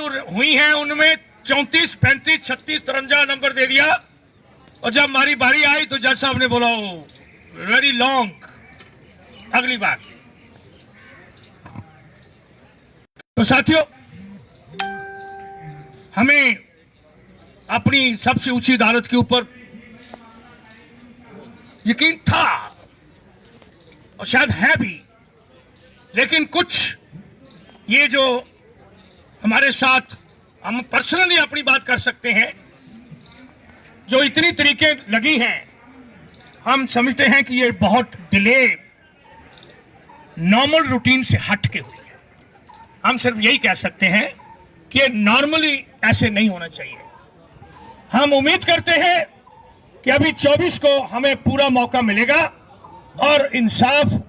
चालू हुई हैं उनमें 34, 35, 36, 53 नंबर दे दिया, और जब हमारी बारी आई तो जज साहब ने बोला वेरी लॉन्ग, अगली बार। तो साथियों, हमें अपनी सबसे ऊंची अदालत के ऊपर यकीन था और शायद है भी, लेकिन कुछ ये जो हमारे साथ, हम पर्सनली अपनी बात कर सकते हैं, जो इतनी तरीके लगी हैं, हम समझते हैं कि ये बहुत डिले नॉर्मल रूटीन से हट के हुई है। हम सिर्फ यही कह सकते हैं कि ये नॉर्मली ऐसे नहीं होना चाहिए। हम उम्मीद करते हैं कि अभी 24 को हमें पूरा मौका मिलेगा और इंसाफ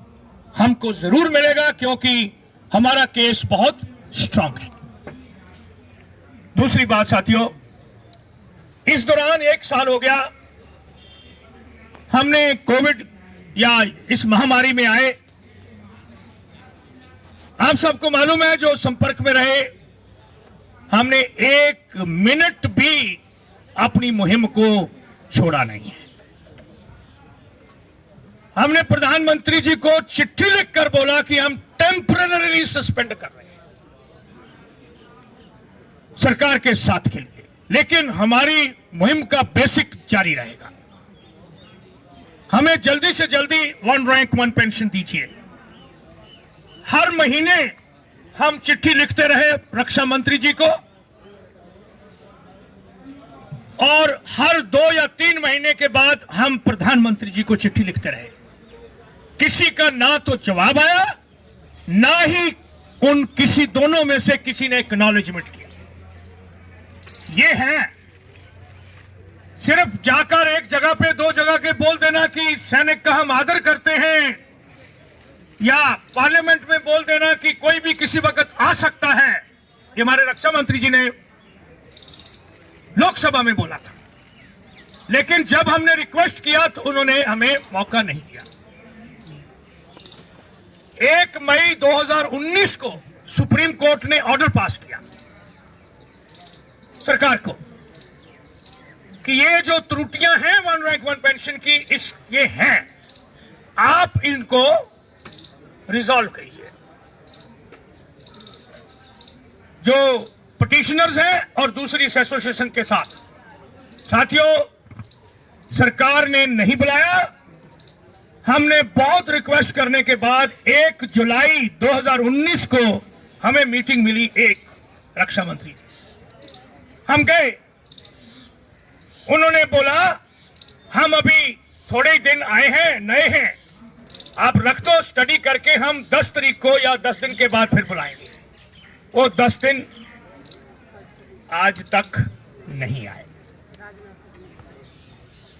हमको जरूर मिलेगा, क्योंकि हमारा केस बहुत स्ट्रांग है। दूसरी बात साथियों, इस दौरान 1 साल हो गया हमने कोविड या इस महामारी में आए। आप सबको मालूम है, जो संपर्क में रहे, हमने 1 मिनट भी अपनी मुहिम को छोड़ा नहीं है। हमने प्रधानमंत्री जी को चिट्ठी लिखकर बोला कि हम टेम्परेरी सस्पेंड कर रहे हैं सरकार के साथ के लिए, लेकिन हमारी मुहिम का बेसिक जारी रहेगा। हमें जल्दी से जल्दी 1 रैंक 1 पेंशन दीजिए। हर महीने हम चिट्ठी लिखते रहे रक्षा मंत्री जी को, और हर 2 या 3 महीने के बाद हम प्रधानमंत्री जी को चिट्ठी लिखते रहे। किसी का ना तो जवाब आया, ना ही उन किसी दोनों में से किसी ने एक्नॉलेजमेंट किया। ये है सिर्फ जाकर एक जगह पे 2 जगह के बोल देना कि सैनिक का हम आदर करते हैं, या पार्लियामेंट में बोल देना कि कोई भी किसी वक्त आ सकता है। ये हमारे रक्षा मंत्री जी ने लोकसभा में बोला था, लेकिन जब हमने रिक्वेस्ट किया तो उन्होंने हमें मौका नहीं दिया। 1 मई 2019 को सुप्रीम कोर्ट ने ऑर्डर पास किया सरकार को कि ये जो त्रुटियां हैं 1 रैंक 1 पेंशन की, ये हैं, आप इनको रिजॉल्व कीजिए। जो पिटिशनर्स हैं और दूसरी एसोसिएशन के साथ। साथियों, सरकार ने नहीं बुलाया। हमने बहुत रिक्वेस्ट करने के बाद 1 जुलाई 2019 को हमें मीटिंग मिली एक रक्षा मंत्री जी से। हम गए, उन्होंने बोला हम अभी थोड़े ही दिन आए हैं, नए हैं, आप रख दो, स्टडी करके हम 10 तारीख को या 10 दिन के बाद फिर बुलाएंगे। वो 10 दिन आज तक नहीं आए।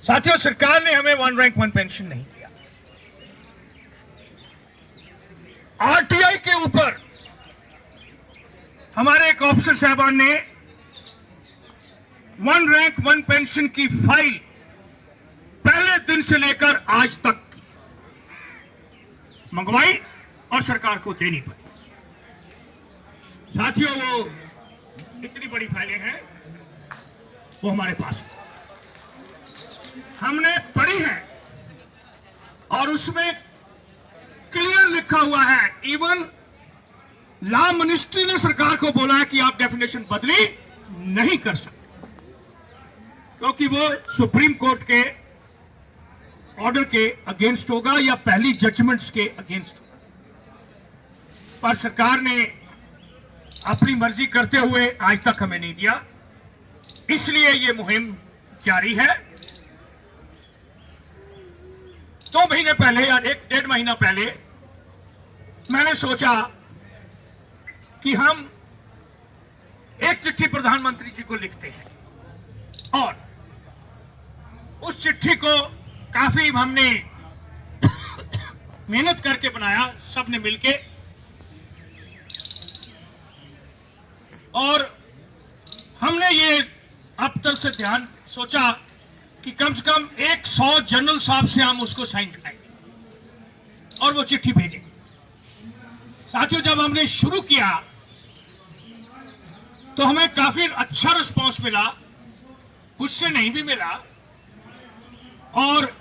साथियों, सरकार ने हमें 1 रैंक 1 पेंशन नहीं दिया। आरटीआई के ऊपर हमारे एक ऑफिसर साहबान ने 1 रैंक 1 पेंशन की फाइल पहले दिन से लेकर आज तक मंगवाई और सरकार को देनी पड़ी। साथियों, वो इतनी बड़ी फाइलें हैं, वो हमारे पास है, हमने पढ़ी है, और उसमें क्लियर लिखा हुआ है। इवन लॉ मिनिस्ट्री ने सरकार को बोला है कि आप डेफिनेशन बदली नहीं कर सकते, क्योंकि वो सुप्रीम कोर्ट के ऑर्डर के अगेंस्ट होगा या पहली जजमेंट्स के अगेंस्ट होगा। पर सरकार ने अपनी मर्जी करते हुए आज तक हमें नहीं दिया, इसलिए ये मुहिम जारी है। 2 महीने पहले या 1-1.5 महीना पहले मैंने सोचा कि हम एक चिट्ठी प्रधानमंत्री जी को लिखते हैं, और उस चिट्ठी को काफी हमने मेहनत करके बनाया, सबने मिलके, और हमने ये अब तक से ध्यान सोचा कि कम से कम 100 जनरल साहब से हम उसको साइन कराएंगे और वो चिट्ठी भेजेंगे। साथियों, जब हमने शुरू किया तो हमें काफी अच्छा रिस्पांस मिला, कुछ से नहीं भी मिला, और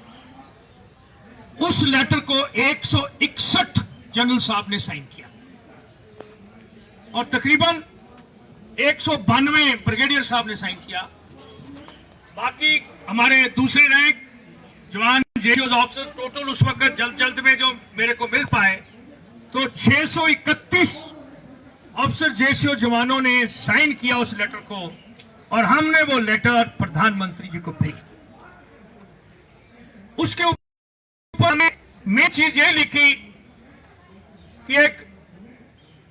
उस लेटर को 161 जनरल साहब ने साइन किया और तकरीबन 192 ब्रिगेडियर साहब ने साइन किया। बाकी हमारे दूसरे रैंक जवान जेओ ऑफिसर टोटल उस वक्त जल्द में जो मेरे को मिल पाए तो 631 ऑफिसर जेसीओ जवानों ने साइन किया उस लेटर को, और हमने वो लेटर प्रधानमंत्री जी को भेज दिया। उसके ऊपर मैं चीज ये लिखी कि एक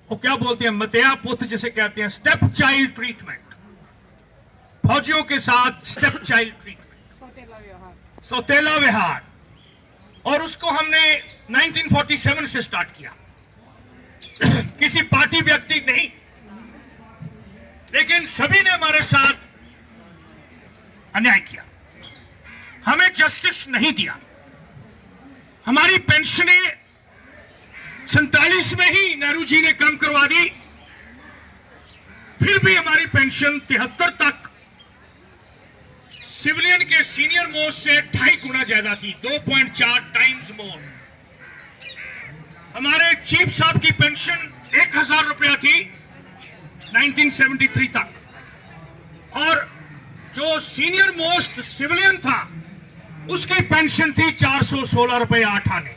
वो क्या बोलते हैं, मतिया पुत्र जिसे कहते हैं, स्टेप चाइल्ड ट्रीटमेंट, फौजियों के साथ स्टेप चाइल्ड ट्रीटमेंट, सौतेला व्यवहार, और उसको हमने 1947 से स्टार्ट किया। किसी पार्टी व्यक्ति नहीं, लेकिन सभी ने हमारे साथ अन्याय किया, हमें जस्टिस नहीं दिया। हमारी पेंशनें 47 में ही नेहरू जी ने कम करवा दी, फिर भी हमारी पेंशन 73 तक सिविलियन के सीनियर मोस्ट से 2.5 गुना ज्यादा थी, 2.4 टाइम्स मोर। हमारे चीफ साहब की पेंशन 1000 रुपया थी 1973 तक, और जो सीनियर मोस्ट सिविलियन था उसकी पेंशन थी 416 रुपये 8 आने।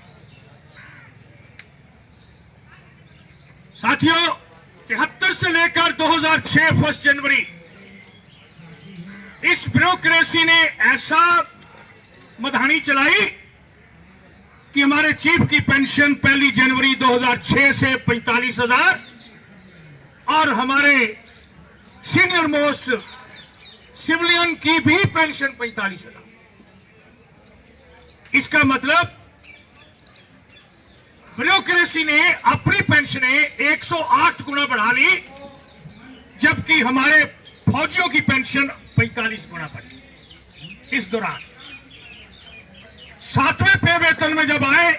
साथियों, 73 से लेकर 2006 1 जनवरी इस ब्यूरोक्रेसी ने ऐसा मधानी चलाई कि हमारे चीफ की पेंशन 1 जनवरी 2006 से 45,000 और हमारे सीनियर मोस्ट सिविलियन की भी पेंशन 45,000। इसका मतलब ब्यूरोक्रेसी ने अपनी पेंशनें 108 गुना बढ़ा ली, जबकि हमारे फौजियों की पेंशन 45 गुना बढ़ी। इस दौरान 7वें पे वेतन में जब आए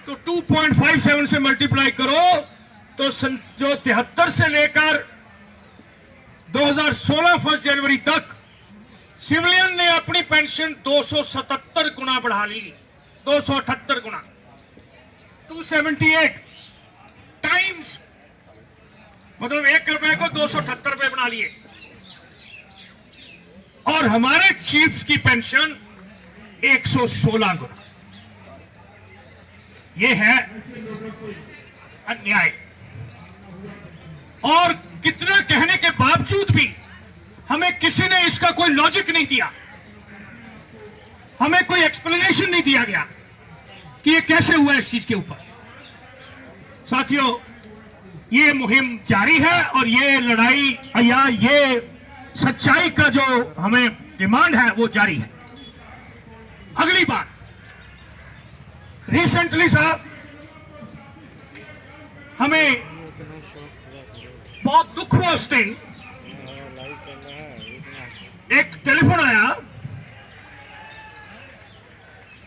तो 2.57 से मल्टीप्लाई करो तो जो 73 से लेकर 2016 1 जनवरी तक सिविलियन ने अपनी पेंशन 277 गुना बढ़ा ली, 278 गुना, 278 टाइम्स, मतलब 1 रुपए को 278 रुपए बना लिए। और हमारे चीफ की पेंशन 116 गुना। यह है अन्याय। और कितना कहने के बावजूद भी हमें किसी ने इसका कोई लॉजिक नहीं दिया, हमें कोई एक्सप्लेनेशन नहीं दिया गया कि ये कैसे हुआ इस चीज के ऊपर। साथियों, ये मुहिम जारी है और ये लड़ाई या ये सच्चाई का जो हमें डिमांड है वो जारी है। अगली बात, रिसेंटली साहब हमें बहुत दुख हुआ उस दिन, एक टेलीफोन आया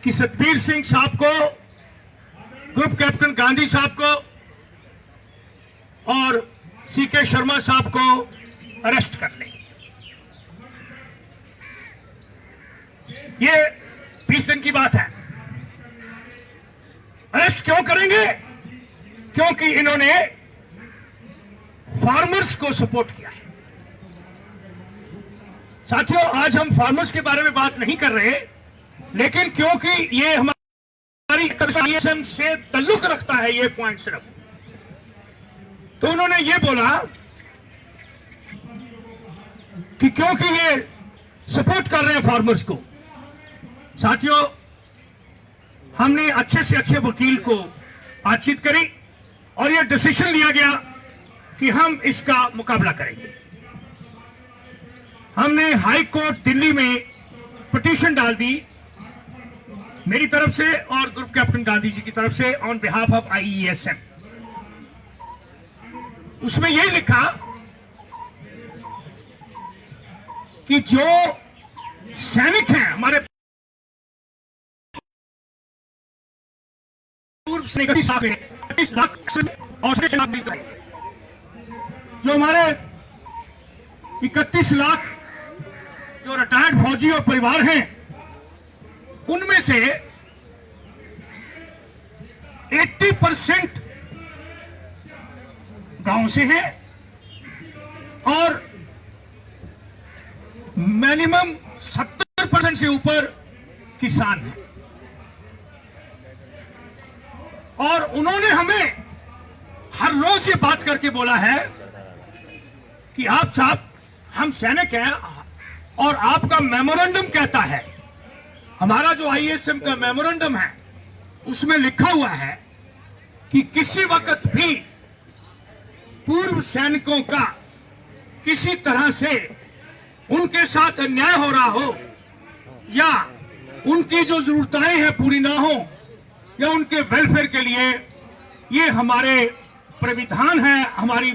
कि सतबीर सिंह साहब को, ग्रुप कैप्टन गांधी साहब को और सीके शर्मा साहब को अरेस्ट कर लें। ये 20 दिन की बात है। अरेस्ट क्यों करेंगे? क्योंकि इन्होंने फार्मर्स को सपोर्ट किया है। साथियों, आज हम फार्मर्स के बारे में बात नहीं कर रहे, लेकिन क्योंकि ये हमारी ISM से ताल्लुक रखता है ये पॉइंट सिर्फ, तो उन्होंने ये बोला कि क्योंकि ये सपोर्ट कर रहे हैं फार्मर्स को। साथियों, हमने अच्छे से अच्छे वकील को बातचीत करी और यह डिसीजन लिया गया कि हम इसका मुकाबला करेंगे। हमने हाई कोर्ट दिल्ली में पिटीशन डाल दी मेरी तरफ से और ग्रुप कैप्टन गांधी जी की तरफ से ऑन बिहाफ ऑफ IESM। उसमें यही लिखा कि जो सैनिक हैं हमारे पूर्व सैनिक, जो हमारे 31 लाख जो रिटायर्ड फौजी और परिवार हैं, उनमें से 80% गांव से हैं और मिनिमम 70% से ऊपर किसान हैं। और उन्होंने हमें हर रोज ये बात करके बोला है कि आप साहब, हम सैनिक हैं और आपका मेमोरेंडम कहता है, हमारा जो आईएसएम का मेमोरेंडम है उसमें लिखा हुआ है कि किसी वक्त भी पूर्व सैनिकों का किसी तरह से उनके साथ अन्याय हो रहा हो या उनकी जो जरूरतें हैं पूरी ना हो या उनके वेलफेयर के लिए, ये हमारे प्राविधान है, हमारी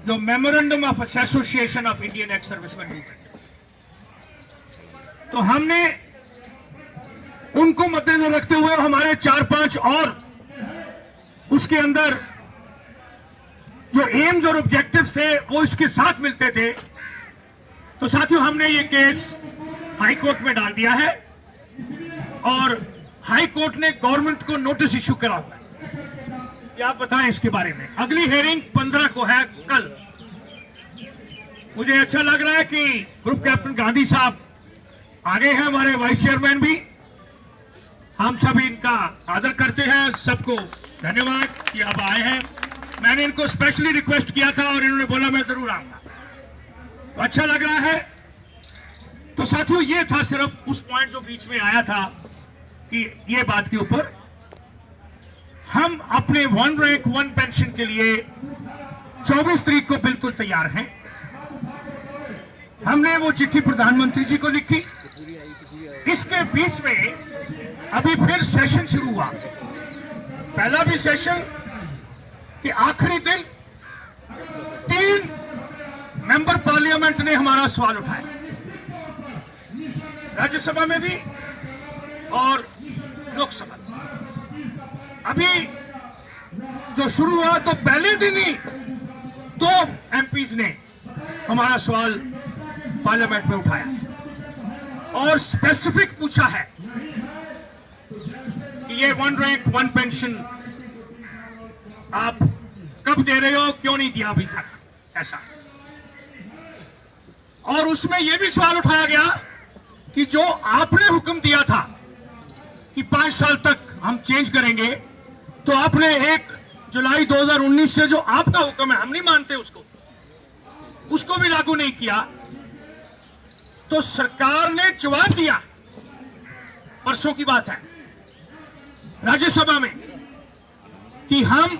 जो memorandum of association of Indian ex serviceman movement. तो हमने उनको मद्देनजर रखते हुए हमारे 4-5 और उसके अंदर जो एम्स और ऑब्जेक्टिव्स थे वो इसके साथ मिलते थे। तो साथियों, हमने ये केस हाई कोर्ट में डाल दिया है और हाई कोर्ट ने गवर्नमेंट को नोटिस इश्यू करा हुआ है। ये आप बताएं इसके बारे में। अगली हेयरिंग 15 को है, कल। मुझे अच्छा लग रहा है कि ग्रुप कैप्टन गांधी साहब आगे हैं, हमारे वाइस चेयरमैन भी। हम सब इनका आदर करते हैं। सबको धन्यवाद कि आप आए हैं। मैंने इनको स्पेशली रिक्वेस्ट किया था और इन्होंने बोला मैं जरूर आऊंगा, तो अच्छा लग रहा है। तो साथियों, ये था सिर्फ उस पॉइंट जो बीच में आया था कि ये बात के ऊपर हम अपने 1 रैंक 1 पेंशन के लिए 24 तारीख को बिल्कुल तैयार हैं। हमने वो चिट्ठी प्रधानमंत्री जी को लिखी। इसके बीच में अभी फिर सेशन शुरू हुआ। पहला भी सेशन के आखिरी दिन 3 मेंबर पार्लियामेंट ने हमारा सवाल उठाया, राज्यसभा में भी और लोकसभा में। अभी जो शुरू हुआ तो पहले दिन ही 2 एमपीज ने हमारा सवाल पार्लियामेंट में उठाया और स्पेसिफिक पूछा है कि ये 1 रैंक 1 पेंशन आप कब दे रहे हो, क्यों नहीं दिया अभी तक, ऐसा। और उसमें यह भी सवाल उठाया गया कि जो आपने हुक्म दिया था कि 5 साल तक हम चेंज करेंगे, तो आपने 1 जुलाई 2019 से जो आपका हुक्म है, हम नहीं मानते उसको भी लागू नहीं किया। तो सरकार ने जवाब दिया, परसों की बात है, राज्यसभा में, कि हम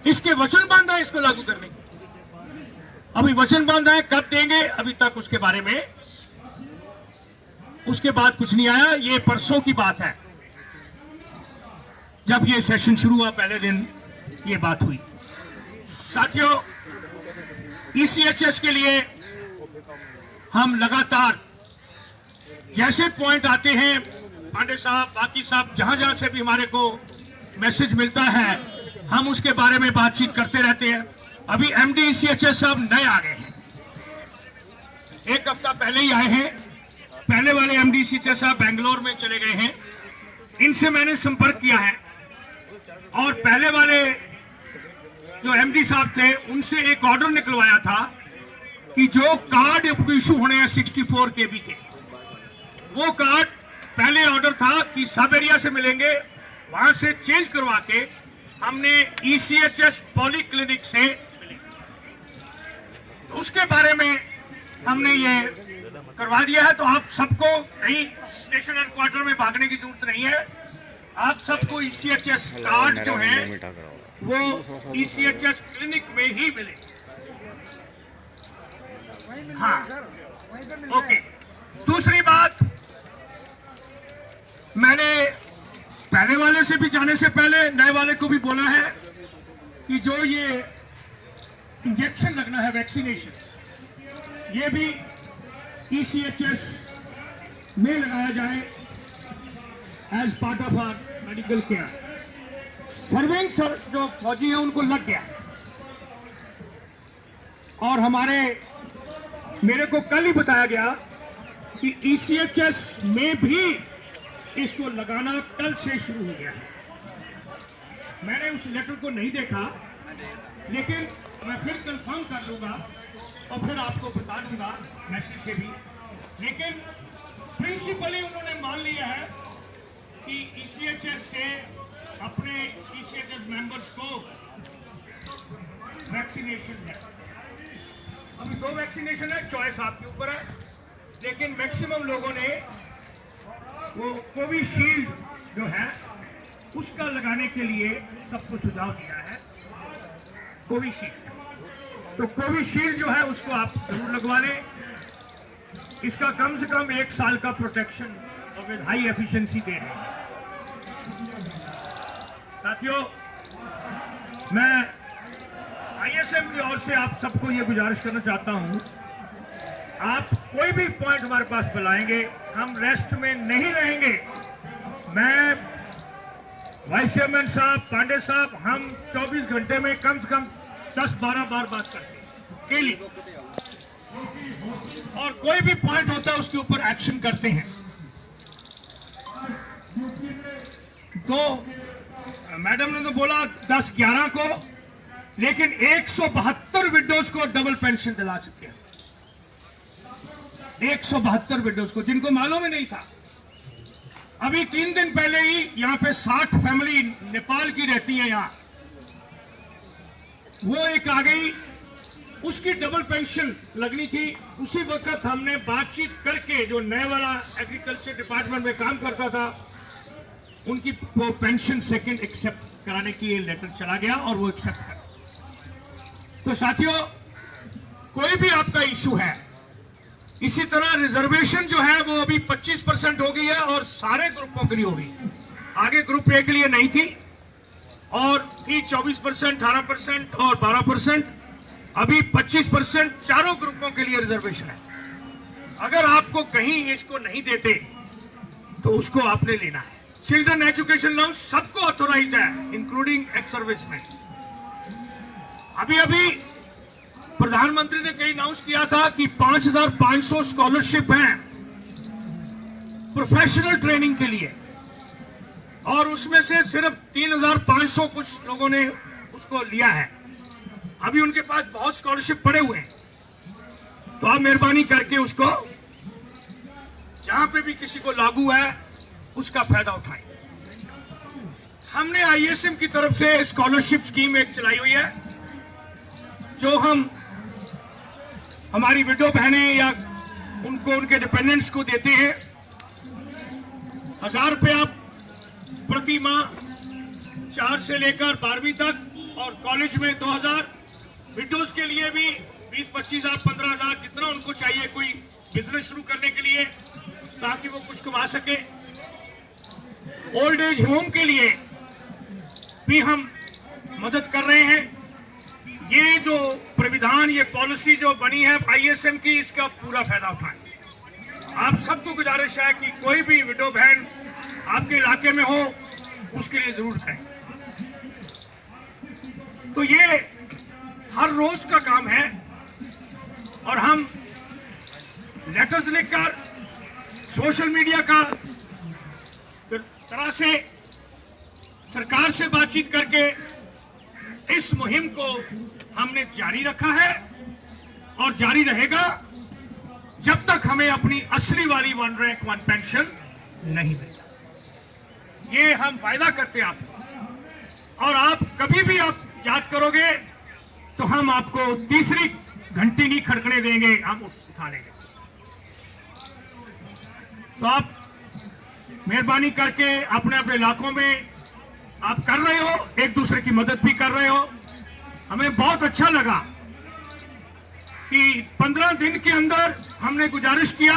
इसके वचनबद्ध हैं इसको लागू करने के। अभी वचनबद्ध है, कब देंगे अभी तक उसके बारे में उसके बाद कुछ नहीं आया। ये परसों की बात है, जब ये सेशन शुरू हुआ पहले दिन ये बात हुई। साथियों, ईसीएचएस के लिए हम लगातार जैसे पॉइंट आते हैं, पांडे साहब, बाकी साहब, जहां जहां से भी हमारे को मैसेज मिलता है, हम उसके बारे में बातचीत करते रहते हैं। अभी एमडी ईसीएचएस साहब नए आ गए हैं, 1 हफ्ता पहले ही आए हैं। पहले वाले एमडी ईसीएचएस साहब बेंगलोर में चले गए हैं, इनसे मैंने संपर्क किया है। और पहले वाले जो एमडी साहब थे उनसे एक ऑर्डर निकलवाया था कि जो कार्ड इशू होने हैं 64 केबी के, वो कार्ड पहले ऑर्डर था कि सब एरिया से मिलेंगे, वहां से चेंज करवा के हमने ईसीएचएस पॉली क्लिनिक से मिले। तो उसके बारे में हमने ये करवा दिया है। तो आप सबको कहीं स्टेशन हेडक्वार्टर में भागने की जरूरत नहीं है। आप सबको ईसीएचएस कार्ड जो है वो ईसीएचएस क्लिनिक में ही मिले। हाँ, ओके। दूसरी बात, मैंने पहले वाले से भी जाने से पहले नए वाले को भी बोला है कि जो ये इंजेक्शन लगना है, वैक्सीनेशन, ये भी ईसीएचएस में लगाया जाए as part of our medical care. Serving जो फौजी हैं उनको लग गया और मेरे को कल ही बताया गया कि ECHS में भी इसको लगाना कल से शुरू हो गया है। मैंने उस लेटर को नहीं देखा, लेकिन मैं फिर कंफर्म कर लूंगा और फिर आपको बता दूंगा मैसेज से भी। लेकिन प्रिंसिपली उन्होंने मान लिया है कि ECHS से अपने ECHS मेंबर्स को वैक्सीनेशन है। अभी 2 वैक्सीनेशन है, चॉइस आपके ऊपर है, लेकिन मैक्सिमम लोगों ने वो कोविशील्ड जो है उसका लगाने के लिए सबको सुझाव दिया है। कोविशील्ड, तो कोविशील्ड जो है उसको आप जरूर लगवा लें। इसका कम से कम 1 साल का प्रोटेक्शन और विद हाई एफिशिएंसी दे रहे हैं। साथियों, मैं ISM की ओर से आप सबको ये गुजारिश करना चाहता हूं, आप कोई भी पॉइंट हमारे पास बुलाएंगे, हम रेस्ट में नहीं रहेंगे। मैं, वाइस चेयरमैन साहब, पांडे साहब, हम 24 घंटे में कम से कम 10-12 बार बात करते हैं डेली, और कोई भी पॉइंट होता है उसके ऊपर एक्शन करते हैं। तो मैडम ने तो बोला 10-11 को, लेकिन 172 विडोज को डबल पेंशन दिला चुके हैं। 172 विडोज को, जिनको मालूम ही नहीं था। अभी 3 दिन पहले ही यहाँ पे 60 फैमिली नेपाल की रहती है यहाँ, वो एक आ गई, उसकी डबल पेंशन लगनी थी। उसी वक्त हमने बातचीत करके, जो नए वाला एग्रीकल्चर डिपार्टमेंट में काम करता था, उनकी वो पेंशन सेकंड एक्सेप्ट कराने की लेटर चला गया और वो एक्सेप्ट कर। तो साथियों, कोई भी आपका इशू है, इसी तरह रिजर्वेशन जो है वो अभी 25% हो गई है और सारे ग्रुपों के लिए हो गई। आगे ग्रुप ए के लिए नहीं थी, और थी 24%, 18% और 12%। अभी 25% चारों ग्रुपों के लिए रिजर्वेशन है। अगर आपको कहीं इसको नहीं देते तो उसको आपने लेना है। चिल्ड्रन एजुकेशन लोन सबको ऑथोराइज है, इंक्लूडिंग एक्स सर्विसमैन। अभी प्रधानमंत्री ने कहीं अनाउंस किया था कि 5,500 स्कॉलरशिप हैं प्रोफेशनल ट्रेनिंग के लिए, और उसमें से सिर्फ 3,500 कुछ लोगों ने उसको लिया है। अभी उनके पास बहुत स्कॉलरशिप पड़े हुए हैं, तो आप मेहरबानी करके उसको, जहां पे भी किसी को लागू है, उसका फायदा उठाएं। हमने ISM की तरफ से स्कॉलरशिप स्कीम एक चलाई हुई है, जो हम हमारी विडो बहनें या उनको, उनके डिपेंडेंट्स को देते हैं। 1,000 रुपये आप प्रति माह 4 से लेकर 12वीं तक, और कॉलेज में 2,000। विडोज के लिए भी 20-25,000, 15,000, जितना उनको चाहिए कोई बिजनेस शुरू करने के लिए, ताकि वो कुछ कमा सके। ओल्ड एज होम के लिए भी हम मदद कर रहे हैं। ये जो प्राविधान, ये पॉलिसी जो बनी है ISM की, इसका पूरा फायदा उठाएं। आप सबको गुजारिश है कि कोई भी विडो बहन आपके इलाके में हो, उसके लिए जरूर करें। तो ये हर रोज का काम है, और हम लेटर्स लिखकर, सोशल मीडिया का तरह से सरकार से बातचीत करके इस मुहिम को हमने जारी रखा है, और जारी रहेगा जब तक हमें अपनी असली वाली 1 रैंक 1 पेंशन नहीं मिलेगा। ये हम वायदा करते हैं आपको, और आप कभी भी आप याद करोगे तो हम आपको तीसरी घंटी नहीं खड़कने देंगे, हम उठा लेंगे। तो आप मेहरबानी करके अपने अपने इलाकों में आप कर रहे हो, एक दूसरे की मदद भी कर रहे हो। हमें बहुत अच्छा लगा कि 15 दिन के अंदर हमने गुजारिश किया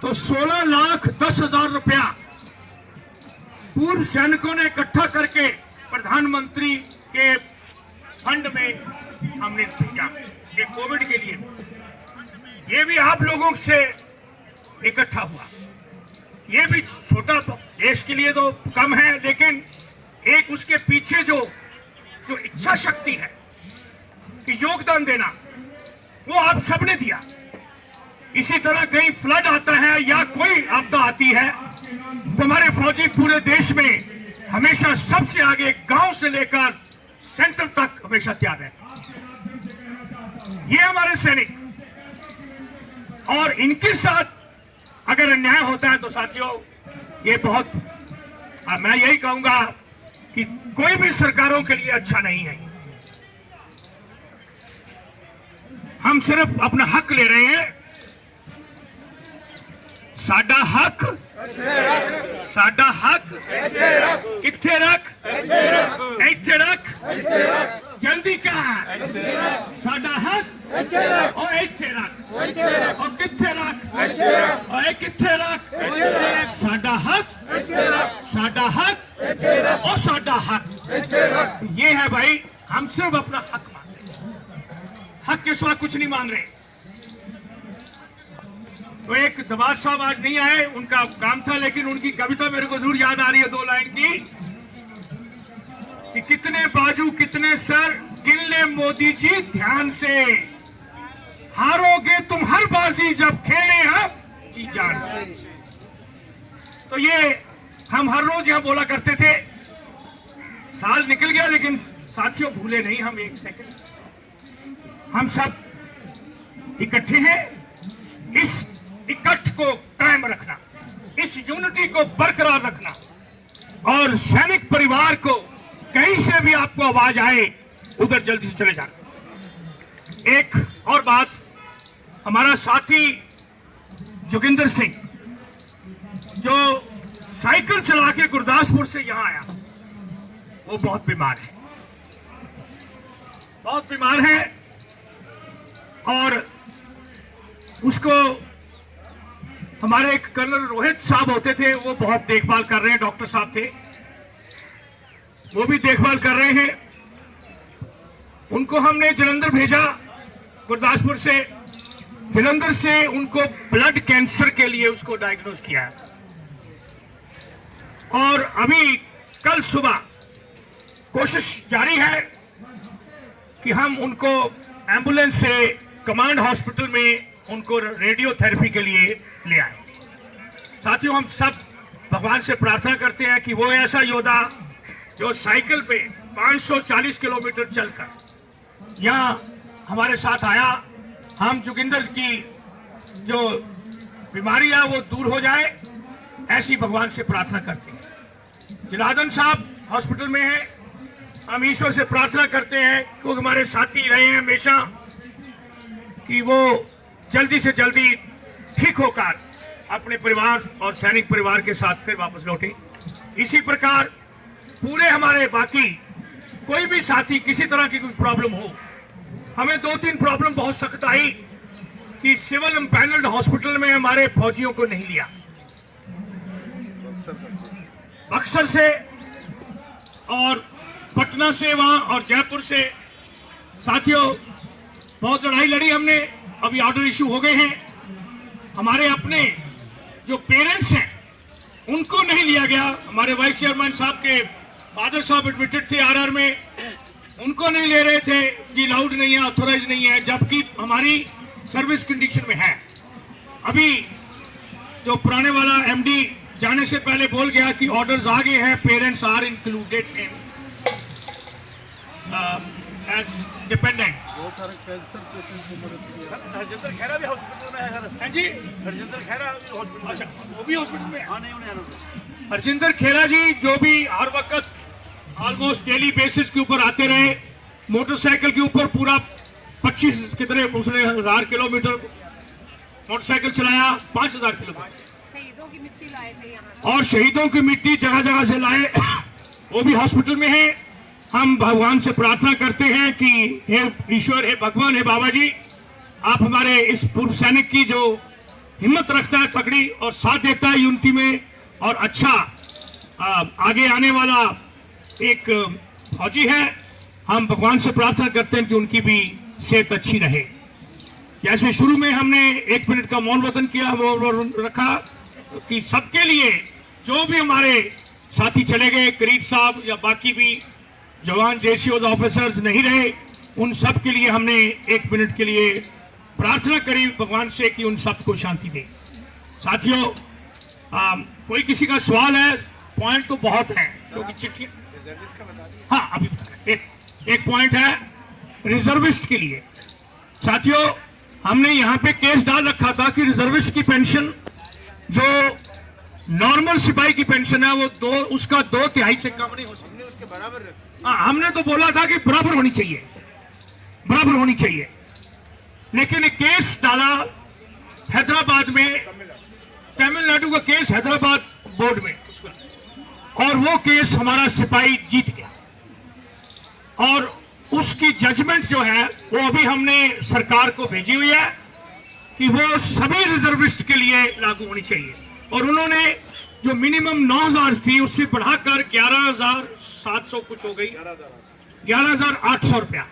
तो 16,10,000 रुपया पूर्व सैनिकों ने इकट्ठा करके प्रधानमंत्री के फंड में हमने भेजा, ये कोविड के लिए। ये भी आप लोगों से इकट्ठा हुआ। ये भी छोटा देश के लिए तो कम है, लेकिन एक उसके पीछे जो इच्छा शक्ति है योगदान देना वो आप सबने दिया। इसी तरह कहीं फ्लड आता है या कोई आपदा आती है तो हमारे फौजी पूरे देश में हमेशा सबसे आगे, गांव से लेकर सेंटर तक हमेशा तैयार है। ये हमारे सैनिक, और इनके साथ अगर अन्याय होता है तो साथियों ये बहुत, मैं यही कहूंगा कि कोई भी सरकारों के लिए अच्छा नहीं है। हम सिर्फ अपना हक ले रहे हैं। साडा हक, साडा हक किथे रख, इथे रख, जल्दी कहा साडा हक और इथे रख और किथे रख और किथे रख, साडा हक, साडा हक और साडा हक। ये है भाई, हम सिर्फ अपना हक मांग रहे हैं, हक के सिवा कुछ नहीं मांग रहे। तो एक दवाज साहब आज नहीं आए, उनका काम था, लेकिन उनकी कविता मेरे को जरूर याद आ रही है 2 लाइन की, कि कितने बाजू कितने सर गिन ले मोदी जी ध्यान से, हारोगे तुम हर बाजी जब खेले हम जी जान से। तो ये हम हर रोज यहां बोला करते थे। साल निकल गया लेकिन साथियों भूले नहीं हम एक सेकंड। हम सब इकट्ठे हैं, इस इकट्ठ को कायम रखना, इस यूनिटी को बरकरार रखना, और सैनिक परिवार को कहीं से भी आपको आवाज आए उधर जल्दी से चले जाना। एक और बात, हमारा साथी जोगिंदर सिंह जो साइकिल चला के गुरदासपुर से यहां आया, वो बहुत बीमार है, बहुत बीमार है, और उसको हमारे एक कर्नल रोहित साहब होते थे, वो बहुत देखभाल कर रहे हैं, डॉक्टर साहब थे, वो भी देखभाल कर रहे हैं। उनको हमने जलंधर भेजा, गुरदासपुर से, जलंधर से उनको ब्लड कैंसर के लिए उसको डायग्नोज किया है। और अभी कल सुबह कोशिश जारी है कि हम उनको एम्बुलेंस से कमांड हॉस्पिटल में उनको रेडियोथेरेपी के लिए ले आए। साथियों, हम सब भगवान से प्रार्थना करते हैं कि वो ऐसा योद्धा जो साइकिल पे 540 किलोमीटर चलकर यहाँ हमारे साथ आया, हम जोगिंदर की जो बीमारी है वो दूर हो जाए, ऐसी भगवान से प्रार्थना करते हैं। जनार्दन साहब हॉस्पिटल में हैं, हम ईश्वर से प्रार्थना करते हैं कि वो हमारे साथी रहे हैं हमेशा, कि वो जल्दी से जल्दी ठीक होकर अपने परिवार और सैनिक परिवार के साथ फिर वापस लौटे। इसी प्रकार पूरे हमारे बाकी कोई भी साथी किसी तरह की कोई प्रॉब्लम हो, हमें 2-3 प्रॉब्लम बहुत सख्त आई कि सिविल एम्पैनल्ड हॉस्पिटल में हमारे फौजियों को नहीं लिया, बक्सर से और पटना से वहां और जयपुर से। साथियों, बहुत लड़ाई लड़ी हमने, अभी ऑर्डर इशू हो गए हैं। हमारे अपने जो पेरेंट्स हैं उनको नहीं लिया गया। हमारे वाइस चेयरमैन साहब के फादर साहब एडमिटेड थे आरआर में, उनको नहीं ले रहे थे कि लाउड नहीं है, ऑथोराइज नहीं है, जबकि हमारी सर्विस कंडीशन में है। अभी जो पुराने वाला एमडी जाने से पहले बोल गया कि ऑर्डर्स आ गए हैं, parents are included in as dependent. Harjinder Khera भी हॉस्पिटल में है सर। हाँ जी, हरजिंदर खेरा अच्छा, वो भी हॉस्पिटल में है। हाँ, नहीं उन्हें हरजिंदर खेरा जी जो भी हर वक्त ऑलमोस्ट डेली बेसिस के ऊपर आते रहे, मोटरसाइकिल के ऊपर पूरा 25 कितने उसने 1000 किलोमीटर मोटरसाइकिल चलाया, 5000 किलोमीटर, शहीदों की मिट्टी लाए थे यहाँ, और शहीदों की मिट्टी जगह जगह से लाए, वो भी हॉस्पिटल में है। हम भगवान से प्रार्थना करते हैं कि हे ईश्वर, हे भगवान, हे बाबा जी, आप हमारे इस पूर्व सैनिक की जो हिम्मत रखता है तगड़ी और साथ देता है यूनिटी में, और अच्छा आगे आने वाला एक फौजी है, हम भगवान से प्रार्थना करते हैं कि उनकी भी सेहत अच्छी रहे। जैसे शुरू में हमने 1 मिनट का मौन वतन किया, मौन रखा कि सबके लिए जो भी हमारे साथी चले गए, करीब साहब या बाकी भी जवान जेसीओ ऑफिसर्स नहीं रहे, उन सब के लिए हमने 1 मिनट के लिए प्रार्थना करी भगवान से कि उन सब को शांति दे। साथियों, कोई किसी का सवाल है? पॉइंट तो बहुत है क्योंकि चिट्ठी, हाँ अभी बता, एक पॉइंट है रिजर्विस्ट के लिए। साथियों, हमने यहाँ पे केस डाल रखा था कि रिजर्विस्ट की पेंशन जो नॉर्मल सिपाही की पेंशन है वो उसका 2/3 से कम नहीं हो सकती, उसके बराबर। हाँ, हमने तो बोला था कि बराबर होनी चाहिए, बराबर होनी चाहिए। लेकिन एक केस डाला हैदराबाद में, तमिलनाडु का केस हैदराबाद बोर्ड में, और वो केस हमारा सिपाही जीत गया और उसकी जजमेंट जो है वो अभी हमने सरकार को भेजी हुई है कि वो सभी रिजर्विस्ट के लिए लागू होनी चाहिए। और उन्होंने जो मिनिमम 9,000 थी उससे बढ़ाकर 11,700 कुछ हो गई, 11,800 रुपया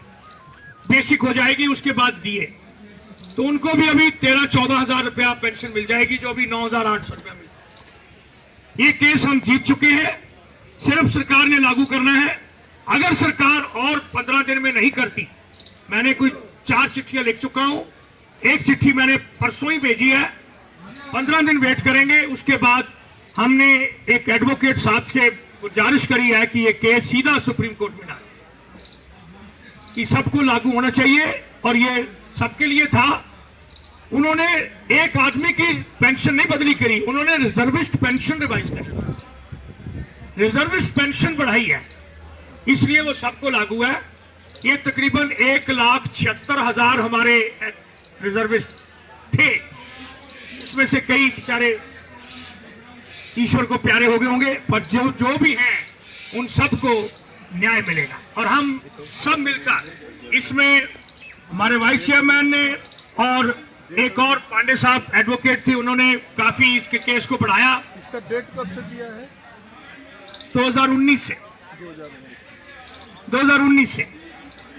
बेसिक हो जाएगी। उसके बाद दिए तो उनको भी अभी 13-14,000 रुपया पेंशन मिल जाएगी, जो अभी 9,800 रुपया मिलता है। ये केस हम जीत चुके हैं, सिर्फ सरकार ने लागू करना है। अगर सरकार और 15 दिन में नहीं करती, मैंने कुछ 4 चिट्ठियां लिख चुका हूं, एक चिट्ठी मैंने परसों ही भेजी है, 15 दिन वेट करेंगे। उसके बाद हमने एक एडवोकेट साहब से गुजारिश करी है कि ये केस सीधा सुप्रीम कोर्ट में डाले कि सबको लागू होना चाहिए, और ये सबके लिए था। उन्होंने एक आदमी की पेंशन नहीं बदली करी, उन्होंने रिजर्विस्ट पेंशन रिवाइज करी, रिजर्विस्ट पेंशन बढ़ाई है, इसलिए वो सबको लागू है। ये तकरीबन 1,76,000 हमारे रिजर्विस्ट थे, उसमें से कई बेचारे ईश्वर को प्यारे हो गए होंगे, पर जो भी हैं उन सबको न्याय मिलेगा। और हम सब मिलकर इसमें, हमारे वाइस चेयरमैन ने और एक और पांडे साहब एडवोकेट थे, उन्होंने काफी इसके केस को बढ़ाया। इसका डेट कब से दिया है? 2019 से 2019 से।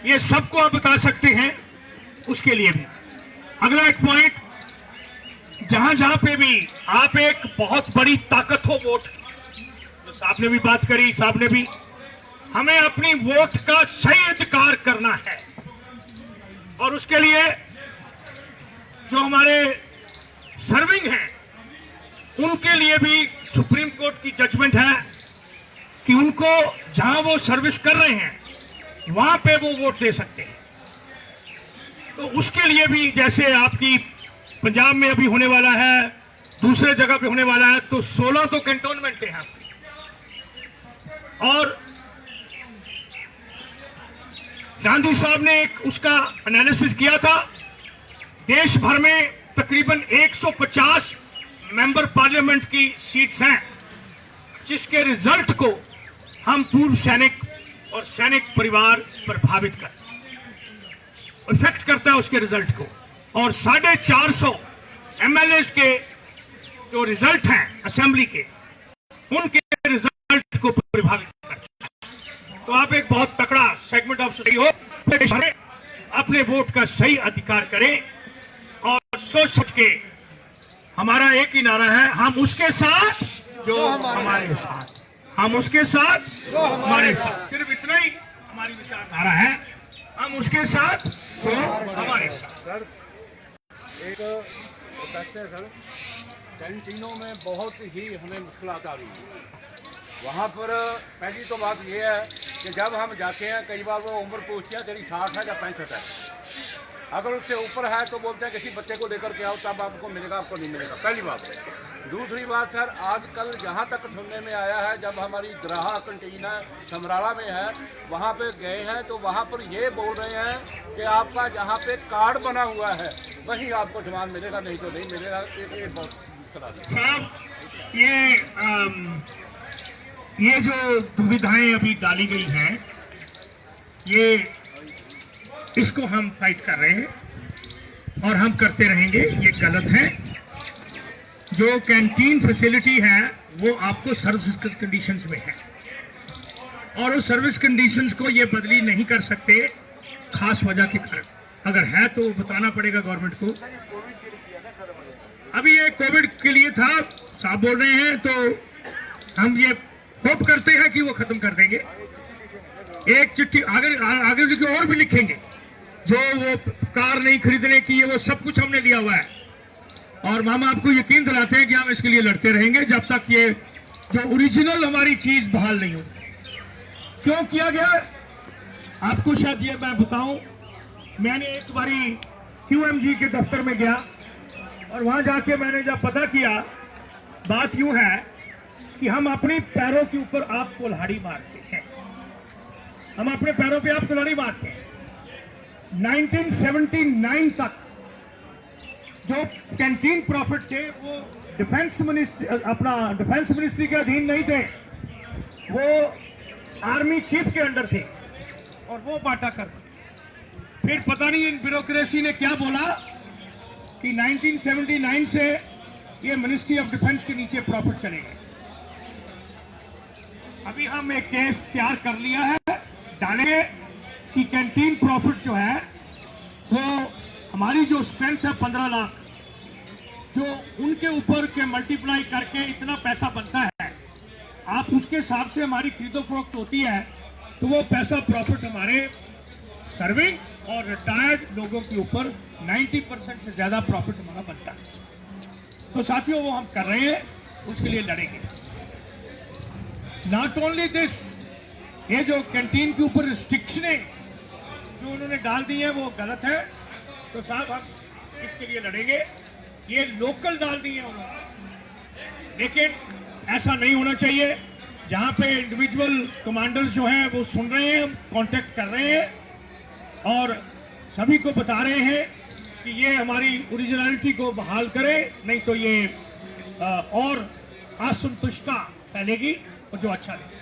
ये सबको आप बता सकते हैं, उसके लिए भी। अगला एक पॉइंट, जहां जहां पे भी आप एक बहुत बड़ी ताकत हो वोट, तो साहब ने भी बात करी, साहब ने भी, हमें अपनी वोट का सही अधिकार करना है। और उसके लिए जो हमारे सर्विंग हैं उनके लिए भी सुप्रीम कोर्ट की जजमेंट है कि उनको जहां वो सर्विस कर रहे हैं वहां पे वो वोट दे सकते हैं। तो उसके लिए भी, जैसे आपकी पंजाब में अभी होने वाला है, दूसरे जगह पे होने वाला है, तो 16 तो कैंटोनमेंट है आपकी। और गांधी साहब ने एक उसका एनालिसिस किया था, देश भर में तकरीबन 150 मेंबर पार्लियामेंट की सीट्स हैं, जिसके रिजल्ट को हम पूर्व सैनिक और सैनिक परिवार प्रभावित करते हैं, इफेक्ट करता है उसके रिजल्ट को। और 450 एमएलए के जो रिजल्ट हैं असेंबली के, उनके रिजल्ट को प्रभावित करता है। तो आप एक बहुत तकड़ा सेगमेंट ऑफ सोसाइटी हो, अपने वोट का सही अधिकार करें और सोच समझ के। हमारा एक ही नारा है, हम उसके साथ जो हमारे साथ, हम उसके साथ जो हमारे साथ, सिर्फ इतना ही हमारी विचारधारा है, हम उसके साथ जो हमारे साथ। सर एक कहते हैं सर, कैंटीनों में बहुत ही हमें मुश्किलात आ रही है। वहाँ पर पहली तो बात ये है कि जब हम जाते हैं, कई बार वो उम्र पूछती है तेरी 60 है या 65 है, अगर उससे ऊपर है तो बोलते हैं किसी बच्चे को लेकर के आओ तब आपको मिलेगा, आपको नहीं मिलेगा, पहली बात है। दूसरी बात सर, आजकल जहाँ तक सुनने में आया है, जब हमारी ग्राहा कंटीन समराला में है, वहाँ पे गए हैं तो वहाँ पर ये बोल रहे हैं कि आपका जहाँ पे कार्ड बना हुआ है वहीं आपको सामान मिलेगा, नहीं तो नहीं मिलेगा। ये बहुत मुश्किल है। ये जो दुविधाएं अभी डाली गई हैं, ये इसको हम फाइट कर रहे हैं और हम करते रहेंगे। ये गलत है। जो कैंटीन फैसिलिटी है वो आपको सर्विस कंडीशंस में है, और उस सर्विस कंडीशंस को ये बदली नहीं कर सकते खास वजह के कारण। अगर है तो बताना पड़ेगा गवर्नमेंट को। अभी ये कोविड के लिए था, साहब बोल रहे हैं, तो हम ये होप करते हैं कि वो खत्म कर देंगे। एक चिट्ठी आगे लिखे और भी लिखेंगे, जो वो कार नहीं खरीदने की है वो सब कुछ हमने लिया हुआ है। और मामा आपको यकीन दिलाते हैं कि हम इसके लिए लड़ते रहेंगे जब तक ये जो ओरिजिनल हमारी चीज बहाल नहीं हो। क्यों किया गया आपको शायद ये मैं बताऊं। मैंने एक बारी QMG के दफ्तर में गया और वहां जाके मैंने जब पता किया, बात यूं है कि हम अपने पैरों के ऊपर आप कुल्हाड़ी मारते हैं, हम अपने पैरों पे आप कुल्हाड़ी मारते हैं। 1979 तक जो कैंटीन प्रॉफिट थे वो डिफेंस मिनिस्ट्री के अधीन नहीं थे, वो आर्मी चीफ के अंडर थे और वो बांटा करते। फिर पता नहीं इन ब्यूरोक्रेसी ने क्या बोला कि 1979 से ये मिनिस्ट्री ऑफ डिफेंस के नीचे प्रॉफिट चलेगा। अभी हम एक केस तैयार कर लिया है, डालेंगे कि कैंटीन प्रॉफिट जो है वो हमारी जो स्ट्रेंथ है 15 लाख, जो उनके ऊपर के मल्टीप्लाई करके इतना पैसा बनता है, आप उसके हिसाब से हमारी खरीदो फरोख्त होती है, तो वो पैसा प्रॉफिट हमारे सर्विंग और रिटायर्ड लोगों के ऊपर 90% से ज्यादा प्रॉफिट हमारा बनता है। तो साथियों वो हम कर रहे हैं, उसके लिए लड़ेंगे। नॉट ओनली दिस, ये जो कैंटीन के ऊपर रिस्ट्रिक्शनें जो उन्होंने डाल दी है वो गलत है, तो साहब हम इसके लिए लड़ेंगे। ये लोकल डाल दी है उन्होंने, लेकिन ऐसा नहीं होना चाहिए। जहां पे इंडिविजुअल कमांडर्स जो हैं वो सुन रहे हैं, हम कांटेक्ट कर रहे हैं और सभी को बता रहे हैं कि ये हमारी ओरिजिनलिटी को बहाल करे, नहीं तो ये और असंतुष्टता फैलेगी और जो अच्छा नहीं।